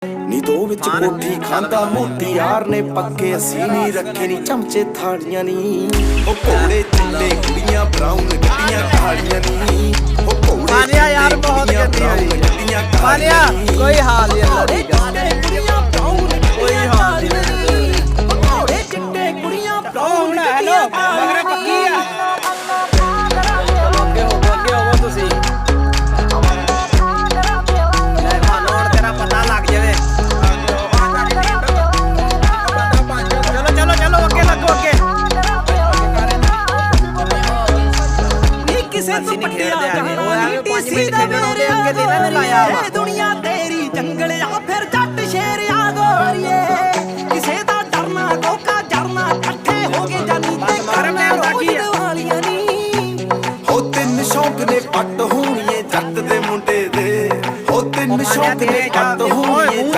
ਨੀ ਦੋ ਵਿੱਚ ਕੋਠੀ ਖਾਂਦਾ ਮੋਟੀ ਯਾਰ ਨੇ ਪੱਕੇ ਅਸੀਂ ਨਹੀਂ ਰੱਖੇ ਨੀ ਚਮਚੇ ਥਾਲੀਆਂ ਨੀ ਉਹ ਘੋੜੇ ਚਿੱਟੇ ਕੁੜੀਆਂ ਬਰਾਊਨ ਗੱਡੀਆਂ ਕਾਲੀਆਂ ਨੀ ਉਹ ਘੋੜੇ ਮਾਨਿਆ ਯਾਰ ਬਹੁਤ ਗੱਡੀ ਹੋਈ ਮਾਨਿਆ ਕੋਈ ਹਾਲ ਨਹੀਂ ਅੱਲਾ ਦੀ ਕੁੜੀਆਂ ਬਰਾਊਨ ਕੋਈ ਹਾਲ ਨਹੀਂ ਘੋੜੇ ਚਿੱਟੇ ਕੁੜੀਆਂ ਬਰਾਊਨ ਹੈਲੋ ਮਗਰ ਪੱਕੀ ਆ ਅੱਗੇ ਹੋਵੋ ਤੁਸੀਂ ਲੈ ਮਾਨੋ ਹੁਣ ਤੇਰਾ ਪਤਾ ਲੱਗ ਜਾਵੇ ਚਲੋ ਅੱਗੇ ਲੱਗੋ ਅੱਗੇ ਨੀ ਕਿਸੇ ਤੋਂ ਪੱਟਿਆ ਉਹ 5 ਮਿੰਟ ਖੇਡਣੋਂ ਅੱਗੇ ਦੀ ਨਾ ਲਾਇਆ ਵਾ ਦੁਨੀਆ ਤੇਰੀ ਜੰਗਲ ਆ ਫਿਰ ਜੱਟ ਸ਼ੇਰ ਆ ਗੋਰੀਏ ਕਿਸੇ ਦਾ ਡਰਨਾ ਕੋਕਾ ਜਰਨਾ ਇਕੱਠੇ ਹੋ ਕੇ ਜਾਨੀ ਤੇ ਕਰਨਾ ਰੋਜ਼ ਵਾਲੀਆਂ ਨੀ ਹੋ ਤਿੰਨ ਸ਼ੌਂਕ ਨੇ ਪੱਟ ਹੋਣੀਏ ਜੱਟ ਦੇ ਮੁੰਡੇ ਦੇ ਹੋ ਤਿੰਨ ਸ਼ੌਂਕ ਨੇ ਪੱਟ ਹੋਣੀਏ